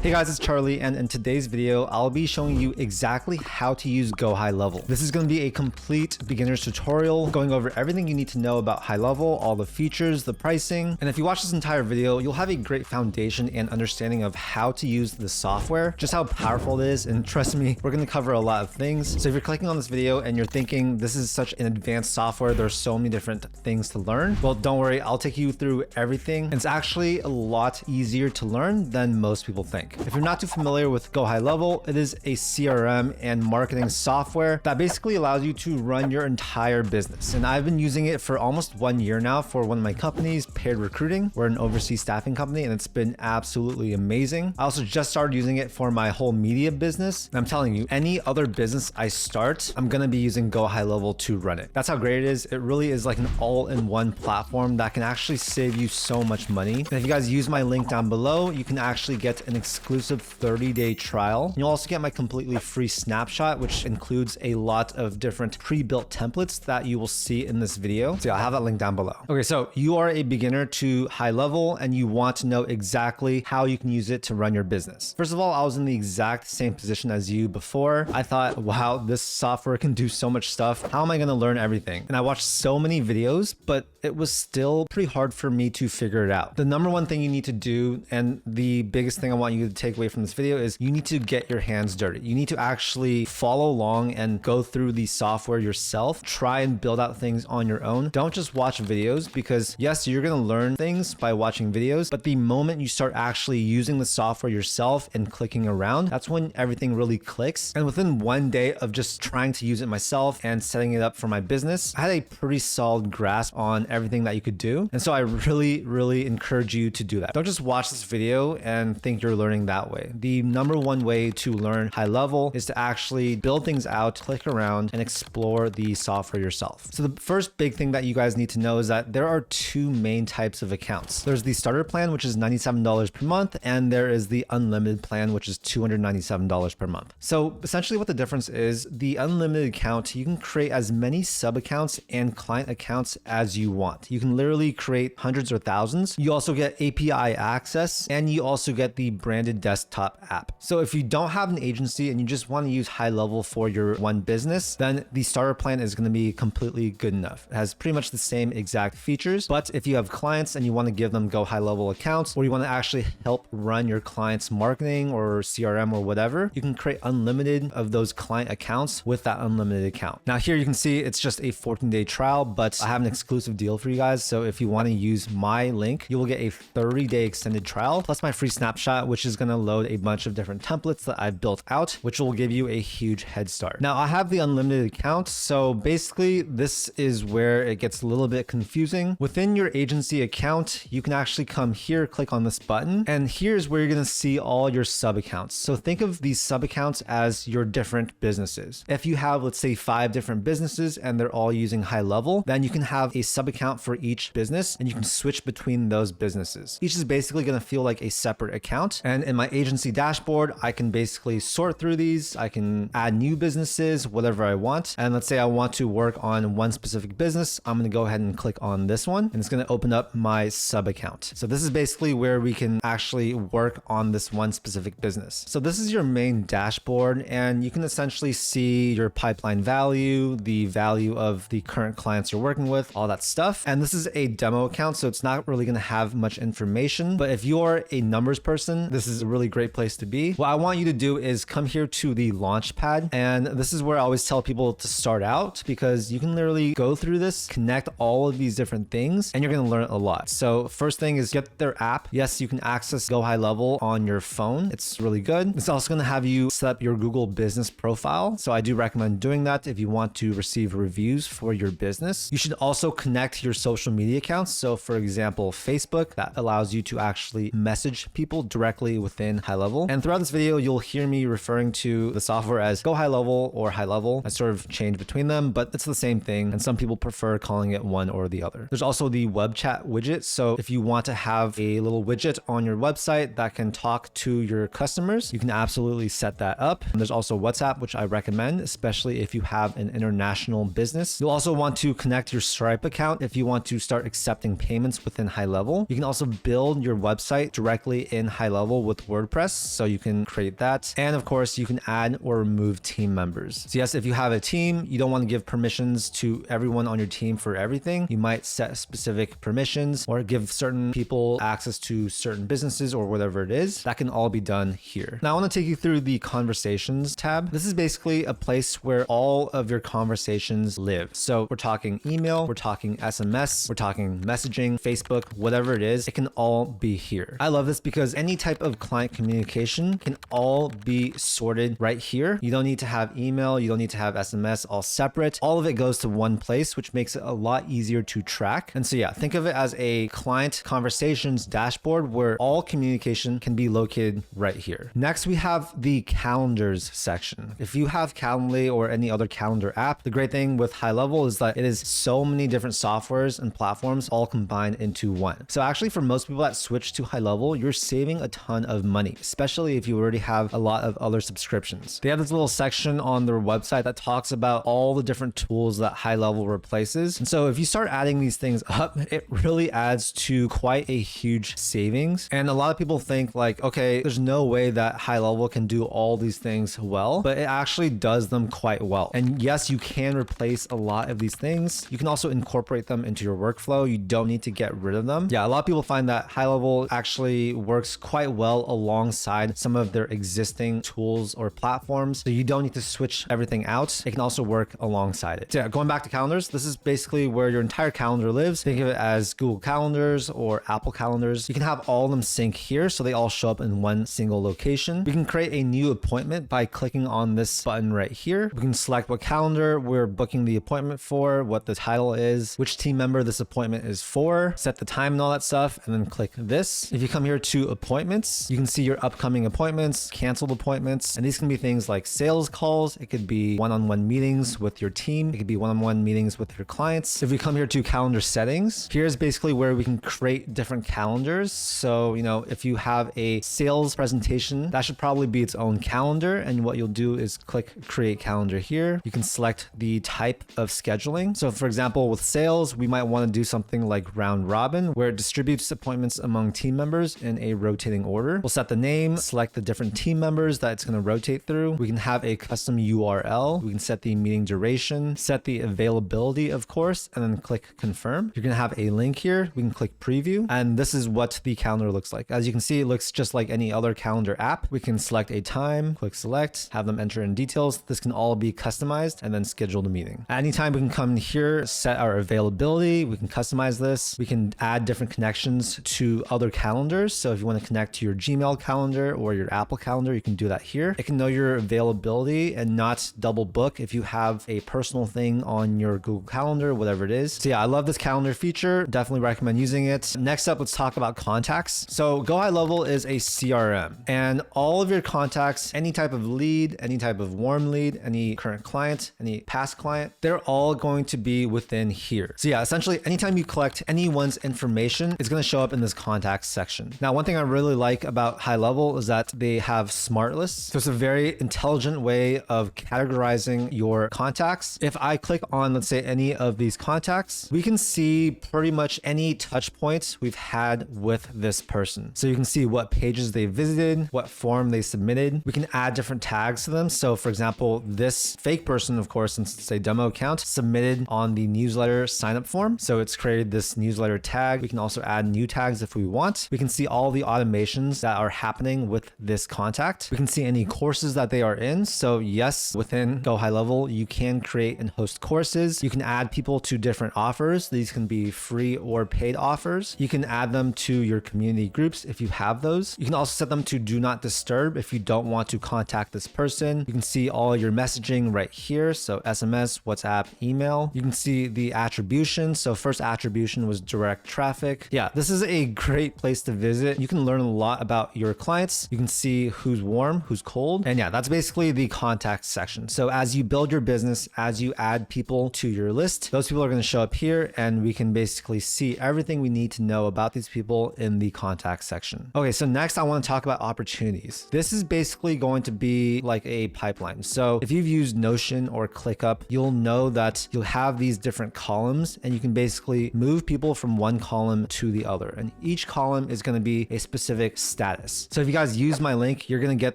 Hey guys, it's Charlie, and in today's video, I'll be showing you exactly how to use GoHighLevel. This is going to be a complete beginner's tutorial going over everything you need to know about HighLevel, all the features, the pricing. And if you watch this entire video, you'll have a great foundation and understanding of how to use the software, just how powerful it is. And trust me, we're going to cover a lot of things. So if you're clicking on this video and you're thinking this is such an advanced software, there's so many different things to learn, well, don't worry, I'll take you through everything. And it's actually a lot easier to learn than most people think. If you're not too familiar with GoHighLevel, it is a CRM and marketing software that basically allows you to run your entire business. And I've been using it for almost 1 year now for one of my companies, Paid Recruiting. We're an overseas staffing company and it's been absolutely amazing. I also just started using it for my whole media business. And I'm telling you, any other business I start, I'm going to be using GoHighLevel to run it. That's how great it is. It really is like an all-in-one platform that can actually save you so much money. And if you guys use my link down below, you can actually get an exclusive 30-day trial. You'll also get my completely free snapshot, which includes a lot of different pre-built templates that you will see in this video. So yeah, I'll have that link down below. Okay, so you are a beginner to HighLevel and you want to know exactly how you can use it to run your business. First of all, I was in the exact same position as you before. I thought, wow, this software can do so much stuff. How am I going to learn everything? And I watched so many videos, but it was still pretty hard for me to figure it out. The number one thing you need to do, and the biggest thing I want you to take away from this video, is you need to get your hands dirty. You need to actually follow along and go through the software yourself. Try and build out things on your own. Don't just watch videos, because yes, you're going to learn things by watching videos, but the moment you start actually using the software yourself and clicking around, that's when everything really clicks. And within 1 day of just trying to use it myself and setting it up for my business, I had a pretty solid grasp on everything that you could do. And so I really encourage you to do that. Don't just watch this video and think you're learning that way. The number one way to learn HighLevel is to actually build things out, click around, and explore the software yourself. So the first big thing that you guys need to know is that there are two main types of accounts. There's the starter plan, which is $97 per month, and there is the unlimited plan, which is $297 per month. So essentially what the difference is, the unlimited account, you can create as many sub accounts and client accounts as you want. You can literally create hundreds or thousands. You also get API access, and you also get the branded desktop app. So if you don't have an agency and you just want to use HighLevel for your one business, then the starter plan is going to be completely good enough. It has pretty much the same exact features, but if you have clients and you want to give them GoHighLevel accounts, or you want to actually help run your clients' marketing or CRM or whatever, you can create unlimited of those client accounts with that unlimited account. Now here you can see it's just a 14-day trial, but I have an exclusive deal for you guys. So if you want to use my link, you will get a 30-day extended trial plus my free snapshot, which is going to load a bunch of different templates that I've built out, which will give you a huge head start. Now I have the unlimited account. So basically this is where it gets a little bit confusing. Within your agency account, you can actually come here, click on this button, and here's where you're going to see all your sub accounts. So think of these sub accounts as your different businesses. If you have, let's say, 5 different businesses and they're all using HighLevel, then you can have a sub account for each business and you can switch between those businesses. Each is basically going to feel like a separate account. And in my agency dashboard, I can basically sort through these. I can add new businesses, whatever I want. And let's say I want to work on one specific business. I'm going to go ahead and click on this one and it's going to open up my sub account. So this is basically where we can actually work on this one specific business. So this is your main dashboard and you can essentially see your pipeline value, the value of the current clients you're working with, all that stuff. And this is a demo account, so it's not really going to have much information. But if you're a numbers person, this is a really great place to be. What I want you to do is come here to the launch pad. And this is where I always tell people to start out, because you can literally go through this, connect all of these different things, and you're going to learn a lot. So first thing is get their app. Yes, you can access GoHighLevel on your phone. It's really good. It's also going to have you set up your Google business profile. So I do recommend doing that if you want to receive reviews for your business. You should also connect your social media accounts. So for example, Facebook, that allows you to actually message people directly within HighLevel. And throughout this video, you'll hear me referring to the software as GoHighLevel or HighLevel. I sort of change between them, but it's the same thing. And some people prefer calling it one or the other. There's also the web chat widget. So if you want to have a little widget on your website that can talk to your customers, you can absolutely set that up. And there's also WhatsApp, which I recommend, especially if you have an international business. You'll also want to connect your Stripe account if you want to start accepting payments within HighLevel. You can also build your website directly in HighLevel with WordPress, so you can create that. And of course, you can add or remove team members. So yes, if you have a team, you don't want to give permissions to everyone on your team for everything. You might set specific permissions or give certain people access to certain businesses or whatever it is. That can all be done here. Now I want to take you through the conversations tab. This is basically a place where all of your conversations live. So we're talking email, we're talking SMS, we're talking messaging, Facebook, whatever it is, it can all be here. I love this because any type of client communication can all be sorted right here. You don't need to have email, you don't need to have SMS all separate. All of it goes to one place, which makes it a lot easier to track. And so yeah, think of it as a client conversations dashboard where all communication can be located right here. Next, we have the calendars section. If you have Calendly or any other calendar app, the great thing with HighLevel is that it is so many different softwares and platforms all combined into one. So actually for most people that switch to HighLevel, you're saving a ton of money, especially if you already have a lot of other subscriptions. They have this little section on their website that talks about all the different tools that HighLevel replaces. And so if you start adding these things up, it really adds to quite a huge savings. And a lot of people think like, okay, there's no way that HighLevel can do all these things well, but it actually does them quite well. And yes, you can replace a lot of these things. You can also incorporate them into your workflow. You don't need to get rid of them. Yeah, a lot of people find that HighLevel actually works quite well alongside some of their existing tools or platforms. So you don't need to switch everything out. It can also work alongside it. So yeah, going back to calendars, this is basically where your entire calendar lives. Think of it as Google Calendars or Apple Calendars. You can have all of them sync here so they all show up in one single location. We can create a new appointment by clicking on this button right here. We can select what calendar we're booking the appointment for, what the title is, which team member this appointment is for, set the time and all that stuff, and then click this. If you come here to appointments, you can see your upcoming appointments, canceled appointments, and these can be things like sales calls. It could be one-on-one meetings with your team. It could be one-on-one meetings with your clients. If we come here to calendar settings, here's basically where we can create different calendars. So, you know, if you have a sales presentation, that should probably be its own calendar. And what you'll do is click create calendar here. You can select the type of scheduling. So for example, with sales, we might want to do something like round robin, where it distributes appointments among team members in a rotating order. We'll set the name, select the different team members that it's going to rotate through. We can have a custom URL. We can set the meeting duration, set the availability, of course, and then click confirm. You're going to have a link here. We can click preview, and this is what the calendar looks like. As you can see, it looks just like any other calendar app. We can select a time, click select, have them enter in details. This can all be customized and then schedule the meeting. At any time, we can come here, set our availability. We can customize this. We can add different connections to other calendars. So if you want to connect to your Gmail calendar or your Apple calendar, you can do that here. It can know your availability and not double book if you have a personal thing on your Google Calendar, whatever it is. So yeah, I love this calendar feature. Definitely recommend using it. Next up, let's talk about contacts. So GoHighLevel is a CRM, and all of your contacts, any type of lead, any type of warm lead, any current client, any past client, they're all going to be within here. So yeah, essentially anytime you collect anyone's information, it's going to show up in this contacts section. Now, one thing I really like about HighLevel is that they have smart lists. So it's a very intelligent way of categorizing your contacts. If I click on, let's say, any of these contacts, we can see pretty much any touch points we've had with this person. So you can see what pages they visited, what form they submitted. We can add different tags to them. So for example, this fake person, of course, since it's a demo account, submitted on the newsletter sign-up form. So it's created this newsletter tag. We can also add new tags if we want. We can see all the automations that are happening with this contact. We can see any courses that they are in. So yes, within GoHighLevel, you can create and host courses. You can add people to different offers. These can be free or paid offers. You can add them to your community groups if you have those. You can also set them to do not disturb if you don't want to contact this person. You can see all your messaging right here. So SMS, WhatsApp, email. You can see the attribution. So first attribution was direct traffic. Yeah, this is a great place to visit. You can learn a lot about your clients. You can see who's warm, who's cold. And yeah, that's basically the contact section. So as you build your business, as you add people to your list, those people are going to show up here, and we can basically see everything we need to know about these people in the contact section. Okay, so next I want to talk about opportunities. This is basically going to be like a pipeline. So if you've used Notion or ClickUp, you'll know that you'll have these different columns, and you can basically move people from one column to the other. And each column is going to be a specific status. So if you guys use my link, you're going to get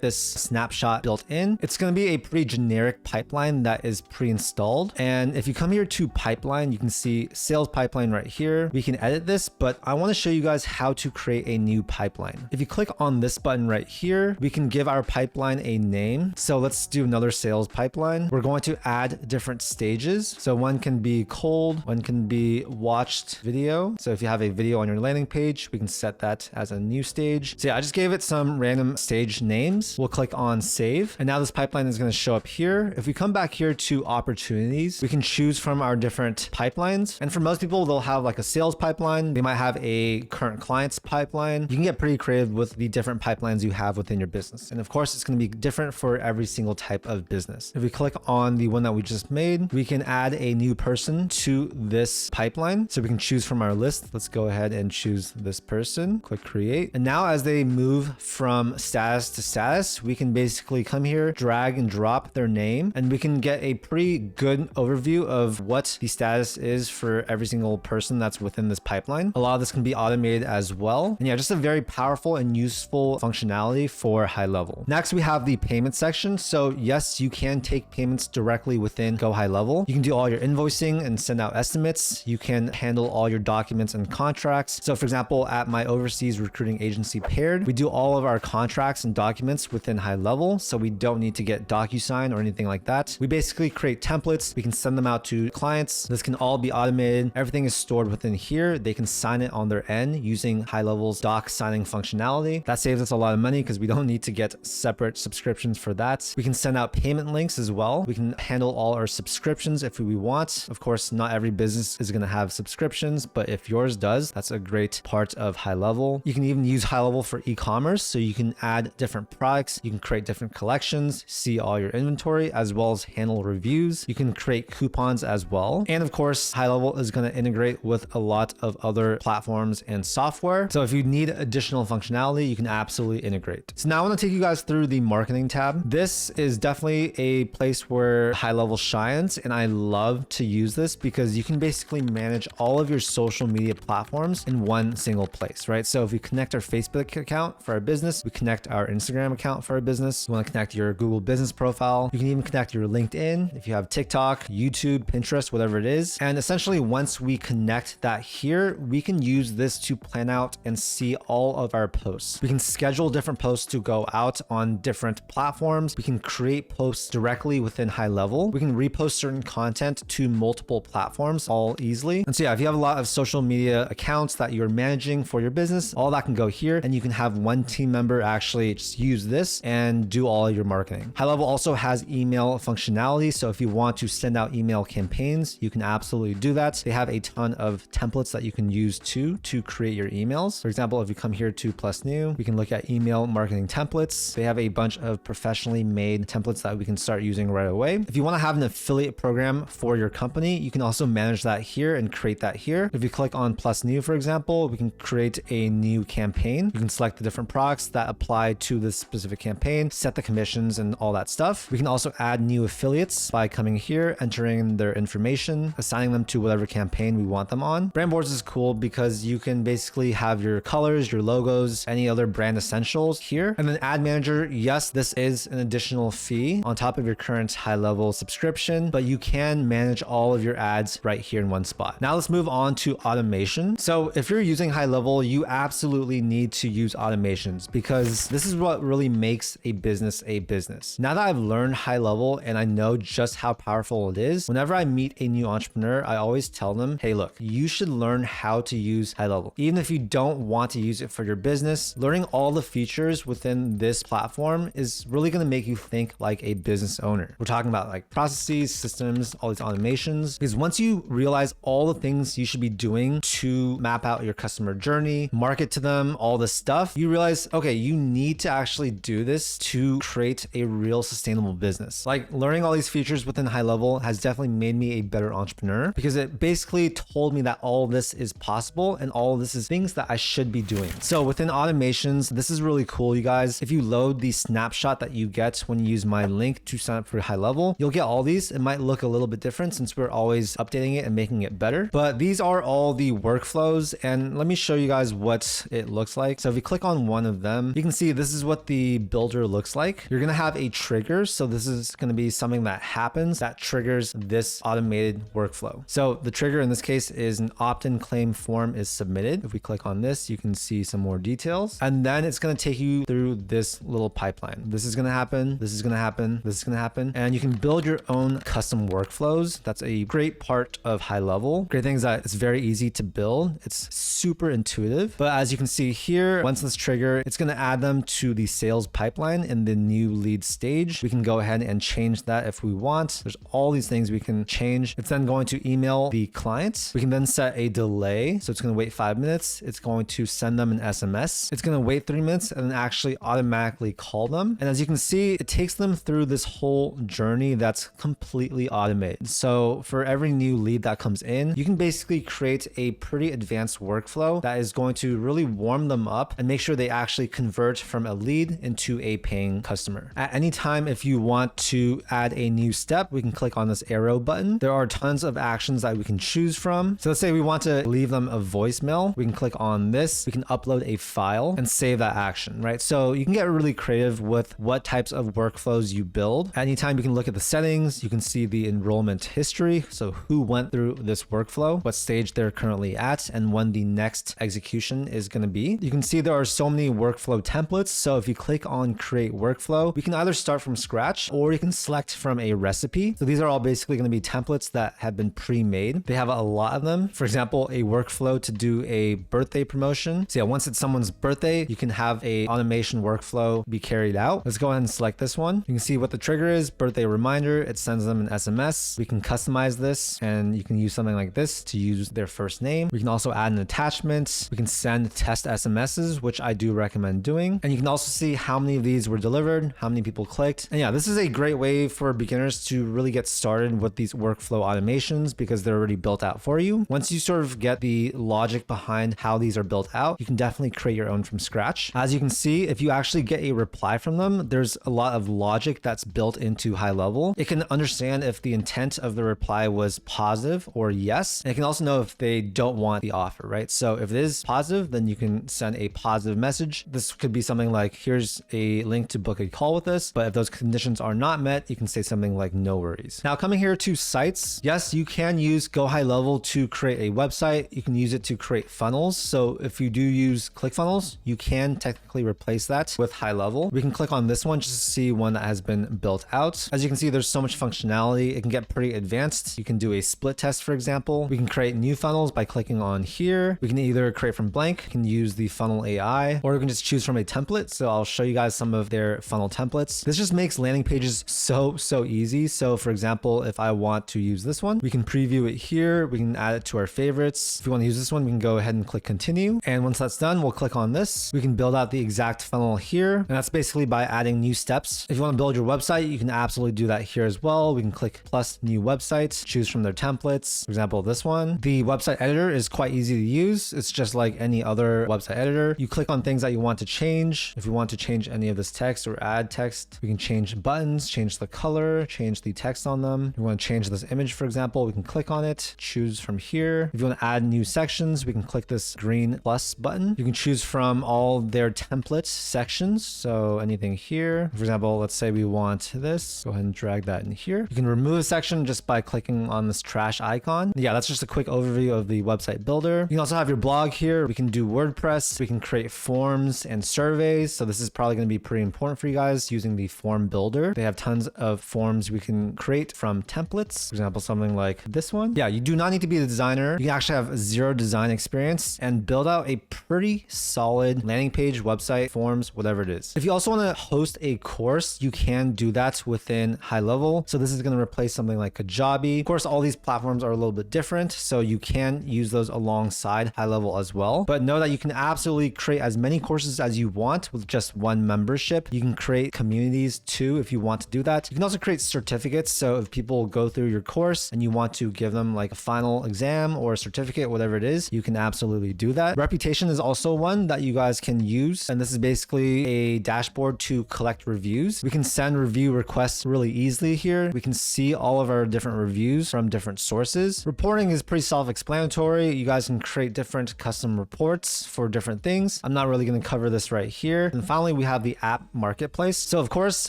this snapshot built in. It's going to be a pretty generic pipeline that is pre-installed. And if you come here to pipeline, you can see sales pipeline right here. We can edit this, but I want to show you guys how to create a new pipeline. If you click on this button right here, we can give our pipeline a name. So let's do another sales pipeline. We're going to add different stages. So one can be cold, one can be watched video. So if you have a video on your landing page, we can set that as a new stage. So yeah, I just gave it some random stage names. We'll click on save. And now this pipeline is going to show up here. If we come back here to opportunities, we can choose from our different pipelines. And for most people, they'll have like a sales pipeline. They might have a current clients pipeline. You can get pretty creative with the different pipelines you have within your business. And of course, it's going to be different for every single type of business. If we click on the one that we just made, we can add a new person to this pipeline. So we can choose from our list. Let's go ahead and choose this person, click create. And now as they move from status to status, we can basically come here, drag and drop their name, and we can get a pretty good overview of what the status is for every single person that's within this pipeline. A lot of this can be automated as well. And yeah, just a very powerful and useful functionality for HighLevel. Next, we have the payment section. So yes, you can take payments directly within GoHighLevel. You can do all your invoicing and send out estimates. You can handle all your documents and contracts. So for example, at my overseas recruiting agency Paired, we do all of our contracts and documents within HighLevel. So we don't need to get DocuSign or anything like that. We basically create templates. We can send them out to clients. This can all be automated. Everything is stored within here. They can sign it on their end using HighLevel's doc signing functionality. That saves us a lot of money because we don't need to get separate subscriptions for that. We can send out payment links as well. We can handle all our subscriptions if we want. Of course, not every business is going to have subscriptions, but if yours does, that's a great part of HighLevel. You can even use HighLevel for e-commerce. So you can add different products. You can create different collections, see all your inventory, as well as handle reviews. You can create coupons as well. And of course, HighLevel is going to integrate with a lot of other platforms and software. So if you need additional functionality, you can absolutely integrate. So now I want to take you guys through the marketing tab. This is definitely a place where HighLevel shines, and I love to use this because you can basically manage all of your social media platforms in one single place, right? So if we connect our Facebook account for our business, we connect our Instagram account for our business. You want to connect your Google business profile. You can even connect your LinkedIn if you have TikTok, YouTube, Pinterest, whatever it is. And essentially, once we connect that here, we can use this to plan out and see all of our posts. We can schedule different posts to go out on different platforms. We can create posts directly within HighLevel. We can repost certain content to multiple platforms all easily. And so yeah, if you have a lot of social media accounts that you're managing for your business, all that can go here, and you can have one team member actually just use this and do all your marketing. HighLevel also has email functionality. So if you want to send out email campaigns, you can absolutely do that. They have a ton of templates that you can use to create your emails. For example, if we come here to Plus New, we can look at email marketing templates. They have a bunch of professionally made templates that we can start using right away. If you want to have an affiliate program for your company, you can also manage that here and create that here. If you click on Plus New, for example, we can create a new campaign. You can select the different products that apply to this specific campaign, set the commissions and all that stuff. We can also add new affiliates by coming here, entering their information, assigning them to whatever campaign we want them on. Brand boards is cool because you can basically have your colors, your logos, any other brand essentials here. And then ad manager, yes, this is an additional fee on top of your current HighLevel subscription, but you can manage all of your ads right here in one spot. Now let's move on to automation. So if you're using HighLevel, you absolutely need to use automations because this is what really makes a business a business. Now that I've learned HighLevel and I know just how powerful it is, whenever I meet a new entrepreneur, I always tell them, hey, look, you should learn how to use HighLevel. Even if you don't want to use it for your business, learning all the features within this platform is really going to make you think like a business owner. We're talking about like processes, systems, all these automations, because once you realize all the things you should be doing to map out your customer journey, market to them, all this stuff, you realize, okay, you need to actually do this to create a real sustainable business. Like learning all these features within HighLevel has definitely made me a better entrepreneur because it basically told me that all this is possible and all this is things that I should be doing. So within automations, this is really cool, you guys. If you load the snapshot that you get when you use my link to sign up for HighLevel, you'll get all these. It might look a little bit different since we're always updating it and making it better, but these are all the workflows. And let me show you guys what it looks like. So if we click click on one of them, you can see this is what the builder looks like. You're going to have a trigger. So this is going to be something that happens that triggers this automated workflow. So the trigger in this case is an opt-in claim form is submitted. If we click on this, you can see some more details, and then it's going to take you through this little pipeline. This is going to happen. This is going to happen. This is going to happen. And you can build your own custom workflows. That's a great part of HighLevel. Great thing is that it's very easy to build. It's super intuitive. But as you can see here, once this trigger, it's going to add them to the sales pipeline in the new lead stage. We can go ahead and change that if we want. There's all these things we can change. It's then going to email the client. We can then set a delay. So it's going to wait 5 minutes. It's going to send them an SMS. It's going to wait 3 minutes and then actually automatically call them. And as you can see, it takes them through this whole journey that's completely automated. So for every new lead that comes in, you can basically create a pretty advanced workflow that is going to really warm them up and make sure they actually convert from a lead into a paying customer. At any time, if you want to add a new step, we can click on this arrow button. There are tons of actions that we can choose from. So let's say we want to leave them a voicemail. We can click on this. We can upload a file and save that action, right? So you can get really creative with what types of workflows you build. Anytime you can look at the settings, you can see the enrollment history. So who went through this workflow, what stage they're currently at, and when the next execution is going to be. You can see there are so many workflow templates. So if you click on create workflow, we can either start from scratch or you can select from a recipe. So these are all basically going to be templates that have been pre-made. They have a lot of them. For example, a workflow to do a birthday promotion. So yeah, once it's someone's birthday, you can have a automation workflow be carried out. Let's go ahead and select this one. You can see what the trigger is, birthday reminder. It sends them an SMS. We can customize this and you can use something like this to use their first name. We can also add an attachment. We can send test SMSs, which I do recommend doing. And you can also see how many of these were delivered, how many people clicked. And yeah, this is a great way for beginners to really get started with these workflow automations because they're already built out for you. Once you sort of get the logic behind how these are built out, you can definitely create your own from scratch. As you can see, if you actually get a reply from them, there's a lot of logic that's built into HighLevel. It can understand if the intent of the reply was positive or yes. And it can also know if they don't want the offer, right? So if it is positive, then you can send a positive message. This could be something like, here's a link to book a call with us. But if those conditions are not met, you can say something like no worries. Now coming here to sites, yes, you can use GoHighLevel to create a website. You can use it to create funnels. So if you do use ClickFunnels, you can technically replace that with HighLevel. We can click on this one just to see one that has been built out. As you can see, there's so much functionality. It can get pretty advanced. You can do a split test, for example. We can create new funnels by clicking on here. We can either create from blank, you can use the funnel AI, or you can just choose from a template. So I'll show you guys some of their funnel templates. This just makes landing pages so easy. So for example, if I want to use this one, we can preview it here. We can add it to our favorites. If we want to use this one, we can go ahead and click continue. And once that's done, we'll click on this. We can build out the exact funnel here. And that's basically by adding new steps. If you want to build your website, you can absolutely do that here as well. We can click plus new websites, choose from their templates. For example, this one. The website editor is quite easy to use. It's just like any other website editor. You click on things that you want to change. If you want to change any of this text or add text, we can change buttons, change the color, change the text on them. If you want to change this image, for example, we can click on it, choose from here. If you want to add new sections, we can click this green plus button. You can choose from all their template sections. So anything here, for example, let's say we want this, go ahead and drag that in here. You can remove a section just by clicking on this trash icon. Yeah, that's just a quick overview of the website builder. You can also have your blog here. We can do WordPress. We can create forms and surveys. So this is probably going to be pretty important for you guys using the form builder. They have tons of forms we can create from templates. For example, something like this one. Yeah, you do not need to be a designer. You can actually have zero design experience and build out a pretty solid landing page, website, forms, whatever it is. If you also want to host a course, you can do that within HighLevel. So this is going to replace something like Kajabi. Of course, all these platforms are a little bit different, so you can use those alongside HighLevel as well. But know that you can absolutely create as many courses as you want with just one membership. You can create communities too if you want to do that. You can also create certificates. So if people go through your course and you want to give them like a final exam or a certificate, whatever it is, you can absolutely do that. Reputation is also one that you guys can use. And this is basically a dashboard to collect reviews. We can send review requests really easily here. We can see all of our different reviews from different sources. Reporting is pretty self-explanatory. You guys can create different custom reports for different things. I'm not really going to cover this right here. And finally, we have the app marketplace. So of course,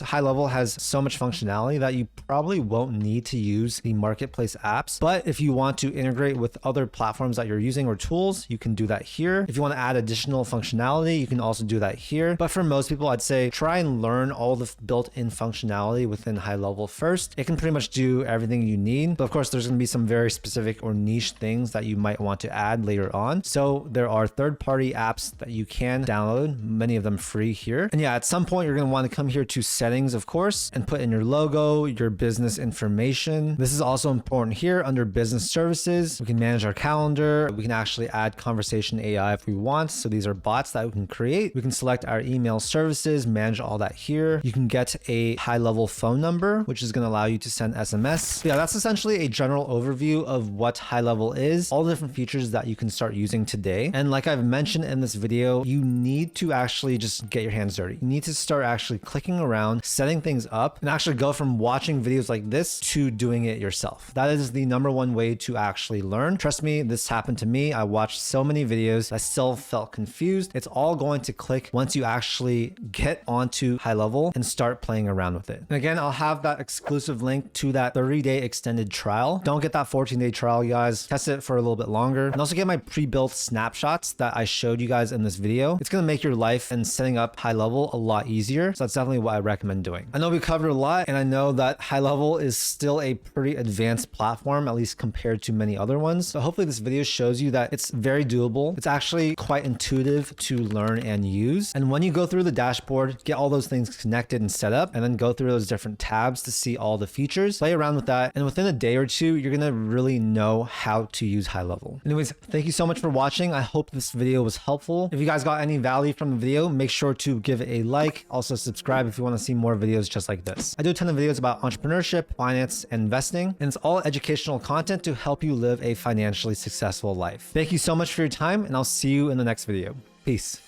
HighLevel has so much functionality that you probably won't need to use the marketplace apps. But if you want to integrate with other platforms that you're using or tools, you can do that here. If you want to add additional functionality, you can also do that here. But for most people, I'd say try and learn all the built-in functionality within HighLevel first. It can pretty much do everything you need. But of course, there's going to be some very specific or niche things that you might want to add later on. So there are third-party apps that you can download, many of them free here. And yeah, at some point, you're going to want to come here to settings, of course, and put in your logo, your business information. This is also important here under business services. We can manage our calendar. We can actually add conversation AI if we want. So these are bots that we can create. We can select our email services, manage all that here. You can get a HighLevel phone number, which is going to allow you to send SMS. Yeah, that's essentially a general overview of what HighLevel is, all the different features that you can start using today. And like I've mentioned in this video, you need to actually just get your hands dirty. You need to start actually clicking around, setting things up, and actually go from watching videos like this to doing it yourself. That is the number one way to actually learn. Trust me, this happened to me. I watched so many videos. I still felt confused. It's all going to click once you actually get onto HighLevel and start playing around with it. And again, I'll have that exclusive link to that 30-day extended trial. Don't get that 14-day trial, you guys. Test it for a little bit longer. And also get my pre-built snapshots that I showed you guys in this video. It's going to make your life and setting up HighLevel a lot easier. So that's definitely what I recommend doing. I know we covered a lot, and I know that HighLevel is still a pretty advanced platform, at least compared to many other ones. So hopefully this video shows you that it's very doable. It's actually quite intuitive to learn and use. And when you go through the dashboard, get all those things connected and set up, and then go through those different tabs to see all the features, play around with that. And within a day or two, you're going to really know how to use HighLevel. Anyways, thank you so much for watching. I hope this video was helpful. If you guys got any value from the video, make sure to give it a like. Also subscribe if you want to see more videos just like this. I do a ton of videos about entrepreneurship, finance, and investing, and it's all educational content to help you live a financially successful life. Thank you so much for your time, and I'll see you in the next video. Peace.